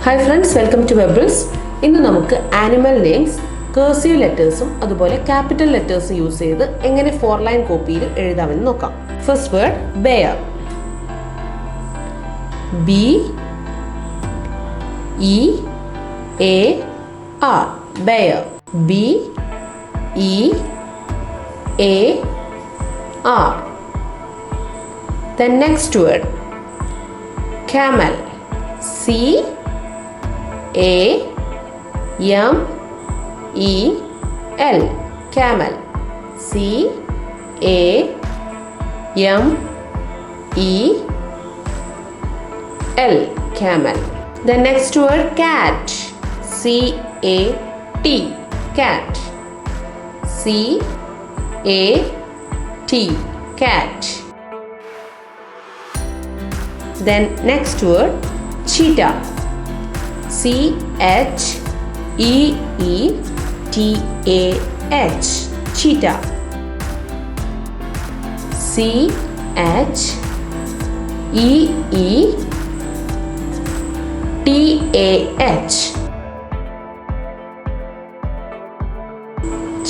Hi friends, welcome to Webbles. ഇന്ന് നമുക്ക് animal names cursive ലെറ്റേഴ്സും അതുപോലെ ക്യാപിറ്റൽ ലെറ്റേഴ്സും യൂസ് ചെയ്ത് എങ്ങനെ 4-line കോപ്പിയിൽ എഴുതാമെന്ന് നോക്കാം. First word bear. B-E-A-R bear. B-E-A-R. The next word camel. C-A-M-E-L camel. C-A-M-E-L camel. The next word cat. C-A-T cat. C-A-T cat. Then next word cheetah. C-H-E-E-T-A-H cheetah. C-H-E-E-T-A-H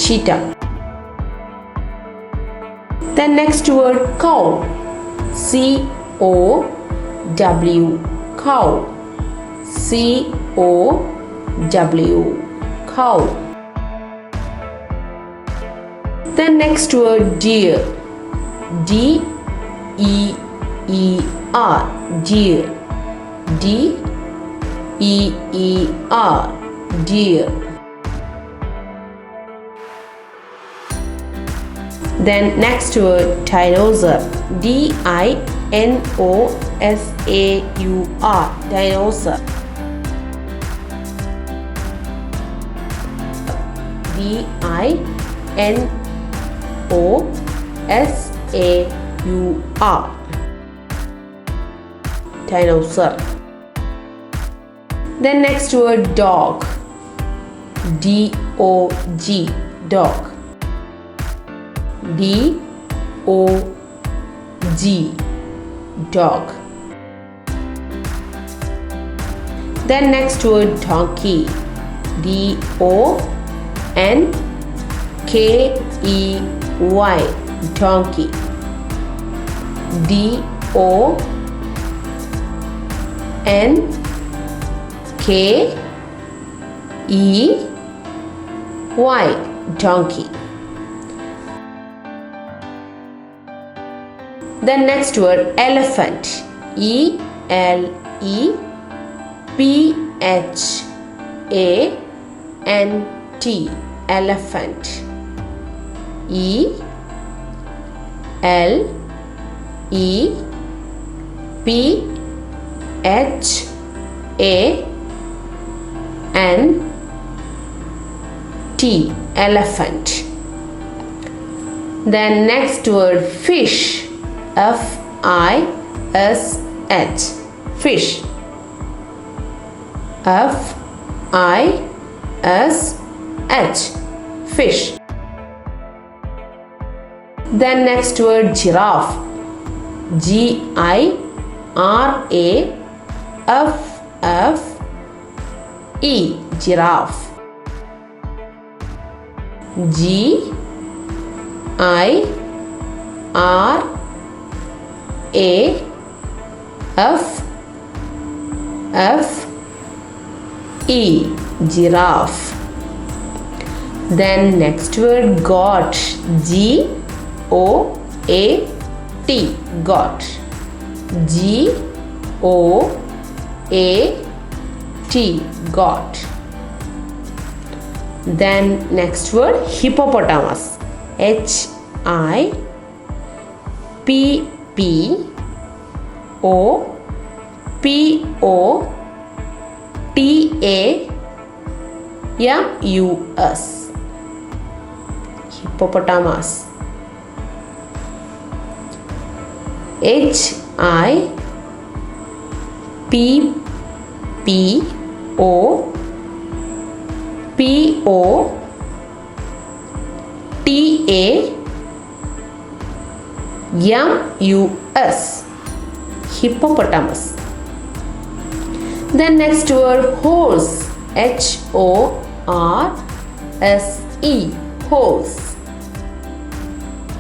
cheetah. The next word cow. C-O-W cow. C-O-W cow. The next word deer. D-E-E-R deer. D-E-E-R deer. Then next word dinosaur. D-I-N-O-S-A-U-R dinosaur. D-I-N-O-S-A-U-R dinosaur. Then next word dog. D-O-G dog. D-O-G dog. Then next word donkey. D-O-N-K-E-Y donkey. D-O-N-K-E-Y donkey. Then next word elephant. E-L-E-P-H-A-N-T elephant. E-L-E-P-H-A-N-T elephant. Then next word fish. F-I-S-H fish. F-I-S-H fish. Then next word giraffe. G-I-R-A-F-F-E giraffe. G-I-R-A-F-F-E giraffe. Then next word goat. G-O-A-T goat. G-O-A-T goat. Then next word hippopotamus. H-I-P-P-O-P-O-T-A-M-U-S hippopotamus. Hippopotamus hippopotamus. Then next word horse. H-O-R-S-E. Horse.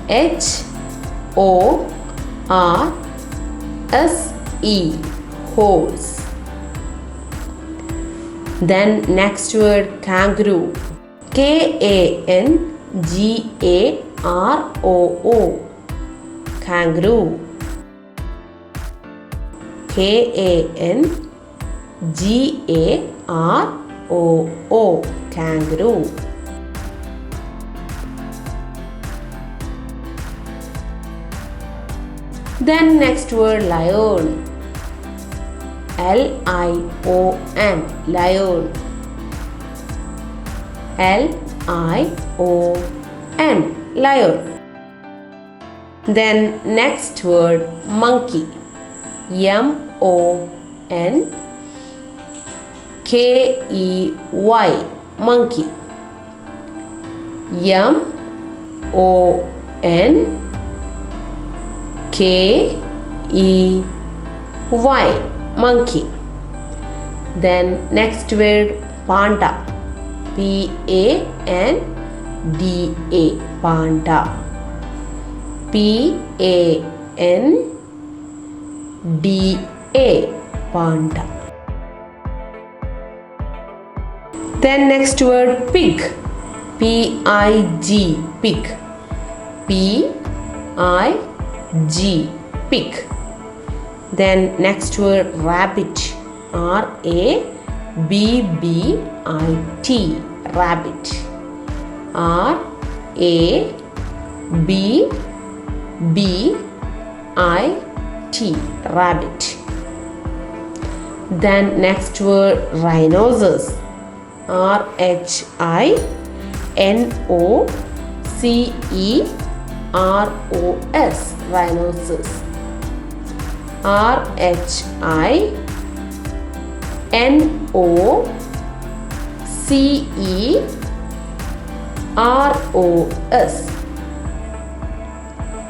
H-O-R-S-E. Horse. Then next word kangaroo. K-A-N-G-A-R-O-O. Kangaroo. K-A-N-G-A-R-O-O. Kangaroo. Then next word lion. L-I-O-N. Lion. L-I-O-N. Lion. Then next word monkey. M-O-N-K-E-Y. Monkey. M-O-N-K-E-Y. Monkey. Then next word panda. P-A-N-D-A. Panda. P-A-N-D-A. Panda. Then next word pig. P-I-G. Pig. P-I-G. Pig. Then next word rabbit. R-A-B-B-I-T. Rabbit. R-A-B-B-I-T. Rabbit. Then next word rhinoceros. R-H-I-N-O-C-E-R-O-S. Rhinoceros. R-H-I-N-O-C-E-R-O-S.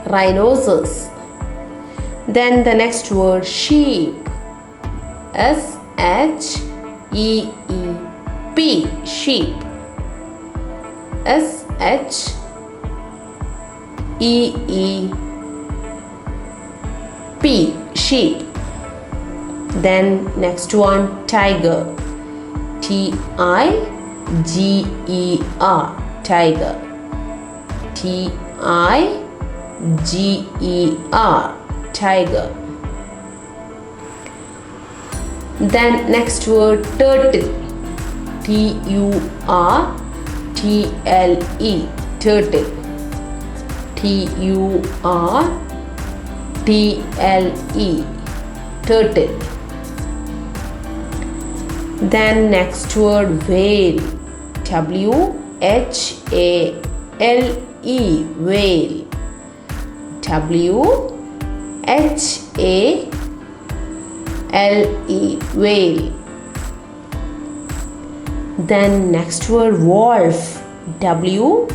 Rhinoceros. Then the next word sheep. S-H-E-E-P. Sheep. S-H-E-E-P. Sheep. Then next one tiger. T-I-G-E-R. Tiger. T-I-G-E-R. Tiger. Then next word turtle. T-U-R-T-L-E. Turtle. T-U-R-T-L-E. Turtle. Then next word whale. W-H-A-L-E. Whale. W-H-A-L-E. Whale. Then next word wolf. W-O-L-F.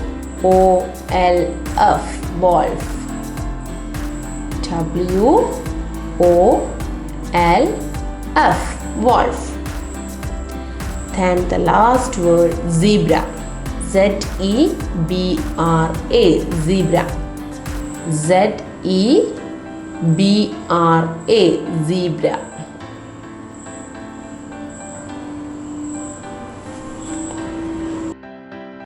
Wolf. W-O-L-F. Wolf. Then the last word zebra. Z-E-B-R-A. Zebra. Z-E-B-R-A. Zebra.